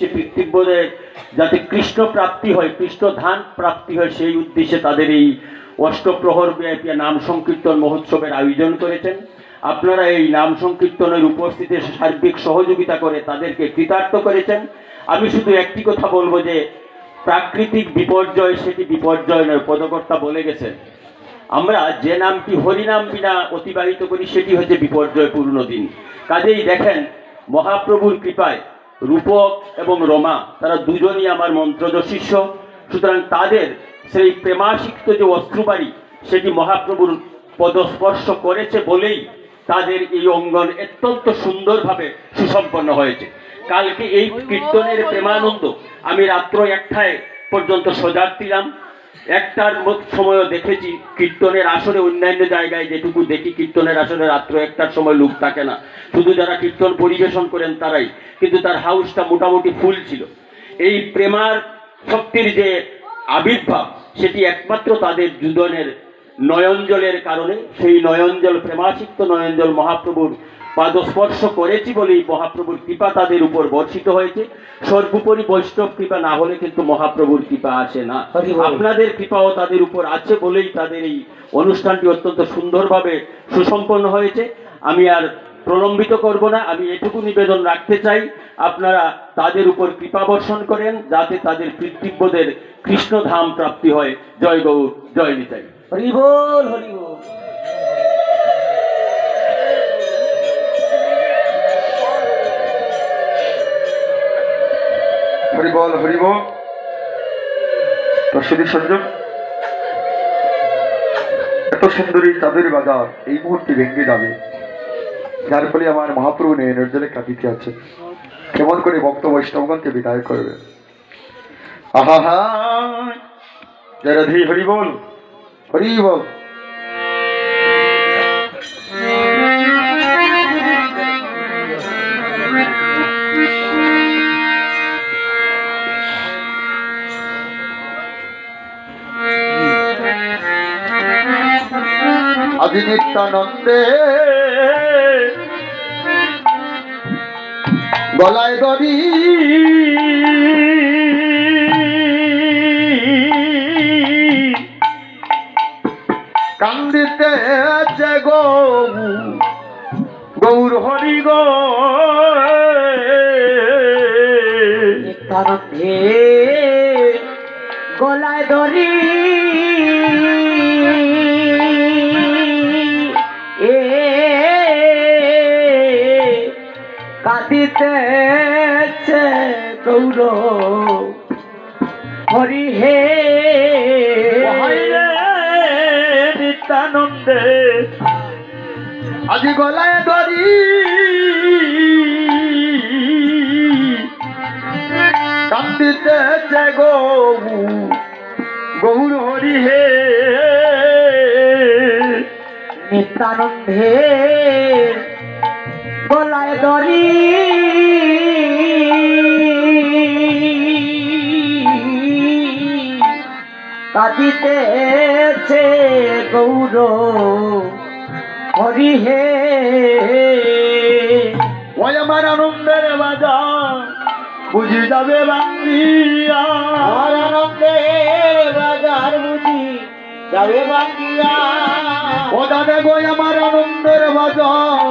উদ্দেশ্যে পিতৃব্যদের যাতে কৃষ্ণ প্রাপ্তি হয়, কৃষ্ণ ধান প্রাপ্তি হয়, সেই উদ্দেশ্যে তাদের এই অষ্টপ্রহর ব্যাপী নাম সংকীর্তন মহোৎসবের আয়োজন করেছেন। আপনারা এই নাম সংকীর্তনের উপস্থিতিতে সার্বিক সহযোগিতা করে তাদেরকে কৃতার্থ করেছেন। আমি শুধু একটি কথা বলবো যে প্রাকৃতিক বিপর্যয় সেটি বিপর্যয় নয়, পদকর্তা বলে গেছেন। আমরা যে নামটি হরিনাম বিনা অতিবাহিত করি সেটি হচ্ছে বিপর্যয়পূর্ণ দিন। কাজেই দেখেন, মহাপ্রভুর কৃপায় রূপক এবং রমা তারা দুজনই আমার মন্ত্রজ শিষ্য। সুতরাং তাদের সেই প্রেমাসিক্ত যে অশ্রুবাড়ি সেটি মহাপ্রভুর পদস্পর্শ করেছে বলেই তাদের এই অঙ্গন অত্যন্ত সুন্দরভাবে সুসম্পন্ন হয়েছে। কালকে এই কীর্তনের প্রেমানন্দ আমি রাত্র 1টায় পর্যন্ত সজাগ ছিলাম। 1টার সময়ও দেখেছি কীর্তনের আসরে। অন্যান্য জায়গায় যেটুকু দেখি কীর্তনের আসরে রাত্র 1টার সময় লোক থাকে না, শুধু যারা কীর্তন পরিবেশন করেন তারাই, কিন্তু তার হাউসটা মোটামুটি ফুল ছিল। এই প্রেমার শক্তির যে আবির্ভাব সেটি একমাত্র তাদের দুজনের নয়নজলের কারণে। সেই নয়নজল, প্রেমাসিক্ত নয়নজল মহাপ্রভুর পাদস্পর্শ করেছি বলেই মহাপ্রভুর কৃপা তাদের উপর বর্ষিত হয়েছে। সর্বোপরি বৈষ্ণব কৃপা না হলে কিন্তু মহাপ্রভুর কৃপা আসে না। আপনাদের কৃপাও তাদের উপর আছে বলেই তাদের এই অনুষ্ঠানটি অত্যন্ত সুন্দরভাবে সুসম্পন্ন হয়েছে। আমি আর প্রলম্বিত করব না, আমি এটুকু নিবেদন রাখতে চাই, আপনারা তাদের উপর কৃপা বর্ষণ করেন যাতে তাদের পিতৃব্যদের কৃষ্ণধাম প্রাপ্তি হয়। জয় গৌর, জয় নিতাই। হরি বল, হরি বল। হরি বল, হরি বল। দর্শনী সংযোগ, এত সুন্দরী চাঁদের বাজার এই মুহূর্তে ভেঙে যাবে, যার ফলে আমার মহাপ্রভু নয়নের জলে কাঁদিতে আছে। কেমন করে ভক্ত বৈষ্ণবগণকে বিদায় করবে। আহা হা, জয় রাধে, হরি বল, হরি বল। আজি নিত্যানন্দে গলায় দড়ি, কান্দিতেছে গৌর হরি গো। নিত্যানন্দে গলায় দড়ি, কাঁদিতেছে গৌর হরি হে। নিত্যানন্দে আজি গলায় দড়ি, কান্দিতেছে গৌর হরি হে। নিত্যানন্দে গলায় দড়ি, কাঁদিতেছে গৌর হরি হে। ওই আমার আনন্দের বাজার বুঝি যাবে বাংলিয়া, আর আনন্দের বাজার বুঝি যাবে বাঙ্গিয়া। ও দাদা গো আমার আনন্দের বাজার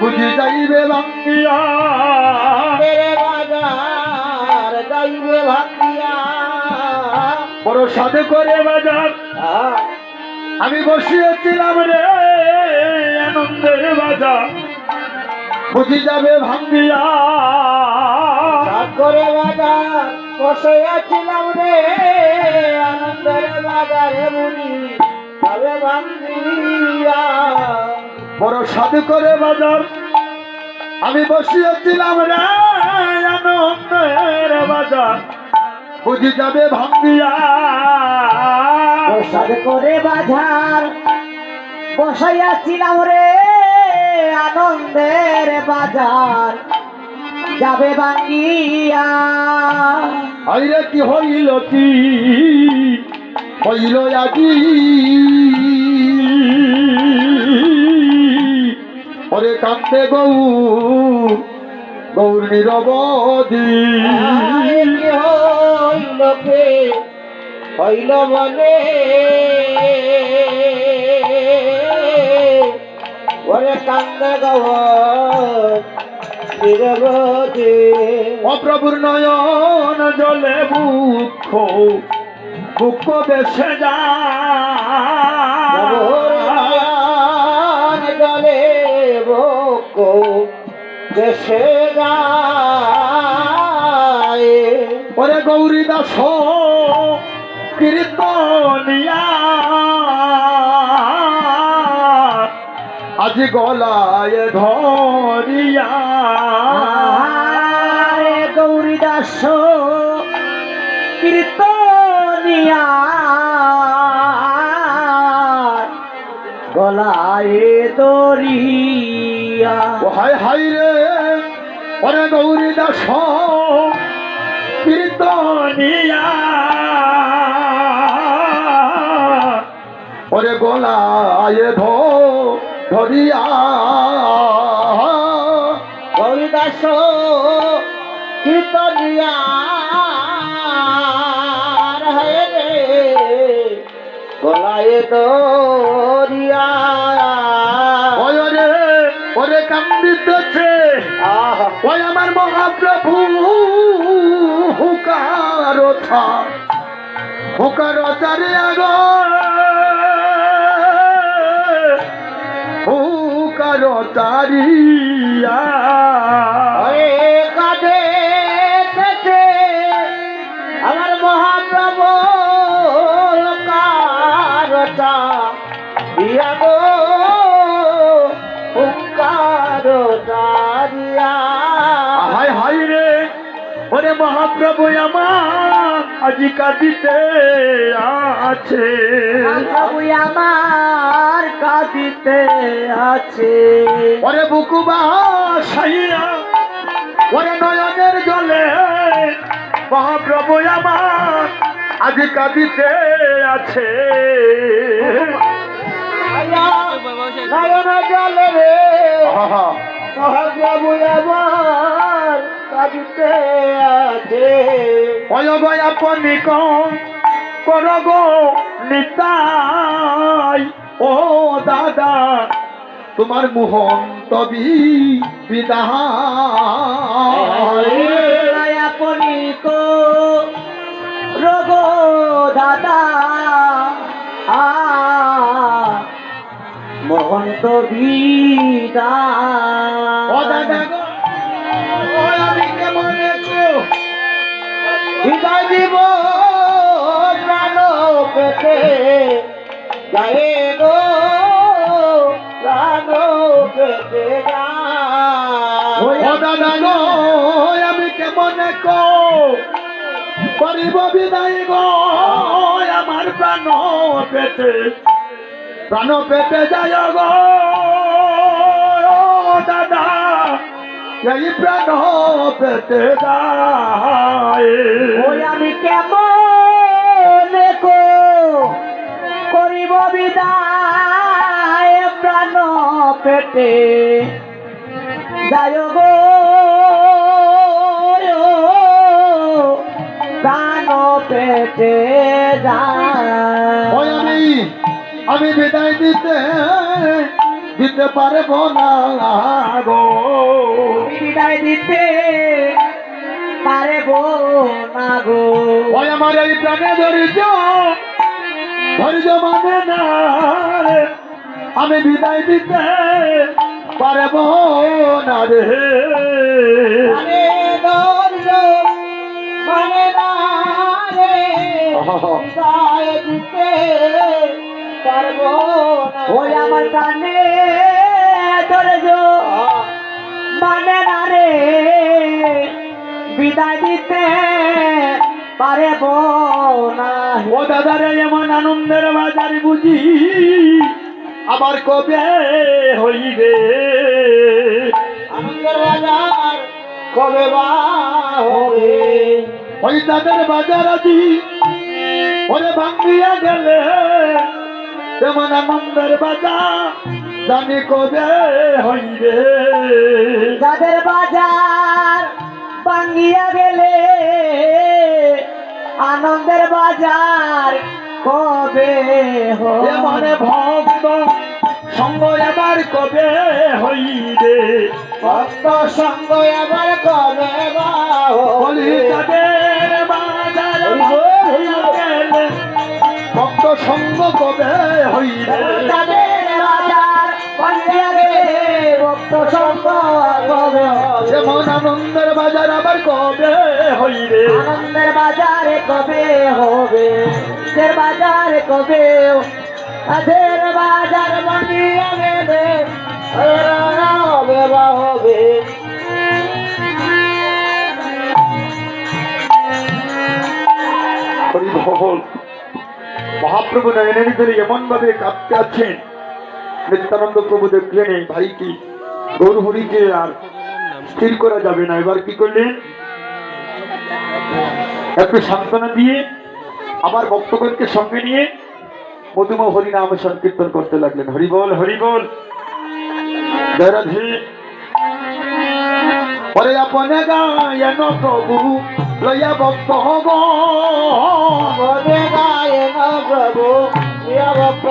বুঝি যাইবে বাংলিয়া, বাজার যাইবে ভাঙ্গিয়া। বড় সাধে করে বাজার আমি বসিয়েছিলাম রে, আনন্দের বাজার বুঝি যাবে ভাঙ্গিয়া। করে বাজার বসেছিলাম রে, আনন্দের বাজারে বুঝি যাবে ভাঙ্গিয়া। বড় সাধু করে বাজার আমি বসিয়েছিলাম রে, আনন্দের বাজার বুঝি যাবে ভাঙ্গিয়া। প্রসাদ করে বাজার বসাইয়াছিলাম রে, আনন্দের বাজার যাবে ভাঙ্গিয়া। আইরে কি হইল, কি হইল আজি, ওরে কান্দে গৌর নিরবধি কি হইল কে হইল বলে ওরে কান্দে গৌর নিরবধি অপ্রভুর নয়ন জলে বুক বেসে যায় জলে বক দেশে যায় ওরে গৌরী দাস কীর্তনিয়া আজি গলায় ধরিয়া গৌরী দাস কীর্তনিয়া গলায় দরিয়া ও হায় হায় রে ওরে গৌরী দাস কীর্তনিয়া ওরে গলায় ধরিয়া গৌরী দাস কীর্তনিয়া রে গলায় দরিয়া ওরে কান্দিতেছে ওই আমার মহাপ্রভু হুকার চারে আগ হুকার চারিয়া কাঁদে আমার মহাপ্রভু কারতা দিয়া গো কারতারিয়া হায় হায় রে ওরে মহাপ্রভু আমার আজি কাঁদিতে আছে প্রভু আমার কাঁদিতে আছে ওরে বুকুবা সাইয়া ওরে নয়নের জলে মহাপ্রভু আমার আজি কাঁদিতে আছে নয়ন জলে রে মহাপ্রভু আমার কাঁদিতে আছে অয়গয় আপনি করগ নিতাই ও দাদা তোমার মোহন্ত বিদায় আপনি কো রোগ দাদা মোহন্ত বিদা ও দাদা গো ও আমি কেমন হৃদয় দিব প্রাণ পেতে যায় গো প্রাণ পেতে ও দাদা গো আমি কেমন করিব বিদায় গো আমার প্রাণ পেতে যায় গো দাদা এই প্রাণ পেতে যায় ওই আমি কেমন করিব বিদায় প্রাণ পেটে যায় গো প্রাণ পেটে ওই যায় আমি বিদায় দিতে পারবো না গো বিদায় দিতে পারবো না গো ওই আমার এই প্রাণে ধৈর্য মানে না রে। আমি বিদায় দিতে পারবো না রে মানে ধৈর্য মানে না রে বিদায় দিতে পারবো না ওই আমার কানে ধৈর্য মানে না রে বিদায় দিতে পারবো না ও দাদা রে এমন আনন্দের বাজার বুঝি আবার কবে হইবে আনন্দের বাজার কবে বা হবে ওই তাদের বাজার আজি ওরে ভাঙ্গিয়া গেলে তেমন আনন্দের বাজার জানি কবে হইবে যাদের বাজার ভাঙ্গিয়া গেলে আনন্দের বাজার কবে হবে মানে ভক্ত সঙ্গ এবার কবে হইবে ভক্ত সঙ্গ এবার কবে বা বলি তাদের বাজার হইয়া গেলে ভক্ত সঙ্গ কবে হইবে যাদের বাজার ভাঙ্গিয়া গেলে ভক্ত সঙ্গ কবে হবে যেমন আনন্দের বাজার আবার কবে হইবে আনন্দের বাজারে কবে হবে দের বাজারে কবে আদের বাজার ভাঙ্গিয়া গেলে হবে বা হবে হরিবল মহাপ্রভু নয়নের জলে এমন ভাবে কাঁপতে আছেন নিত্যানন্দ প্রভু দেখলেন এই ভাইকে গৌর হরিকে আর স্থির করা যাবে না এবার কি করলেন একটু সান্ত্বনা দিয়ে আবার ভক্তগণকে সঙ্গে নিয়ে মধুম হরি নাম সংকীর্তন করতে লাগলেন হরিবল হরিবল জয় রাধে পরে আপনে গায়ন প্রভু লয়া ভক্ত হব বদে গায়ন প্রভু প্রিয় ভক্ত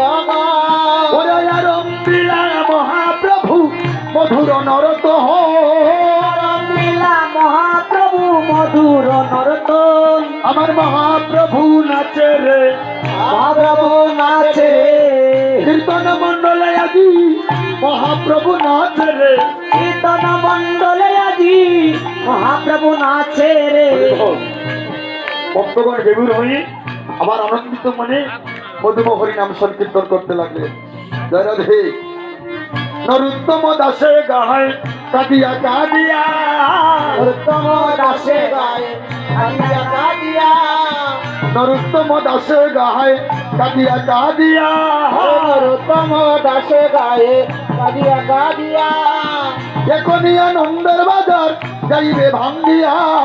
ওরে আরম্ভিলা মহাপ্রভু মধুর নরত মিলা মহাপ্রভু মধুর নরতন আমার মহাপ্রভু নাচে রে মহাপ্রভু নাচে কীর্তন মন্ডলে আজি মহাপ্রভু নাচে রে কীর্তন মন্ডলে আজি মহাপ্রভু নাচে রে ভক্তগণ বেগুর হয়ে আবার আনন্দিত মনে মধুম হরি নাম সংকীর্তন করতে লাগলেন জয় রাধে নরোত্তম দাসে গাহায় কাঁদিয়া কাঁদিয়া উত্তম দাসে গায়ে কাঁদিয়া কাঁদিয়া নরোত্তম দাসে গাহায় কাঁদিয়া কাঁদিয়া উত্তম দাসে গায়ে কাঁদিয়া কাঁদিয়া এখনই আনন্দের বাজার যাইবে ভাঙ্গিয়া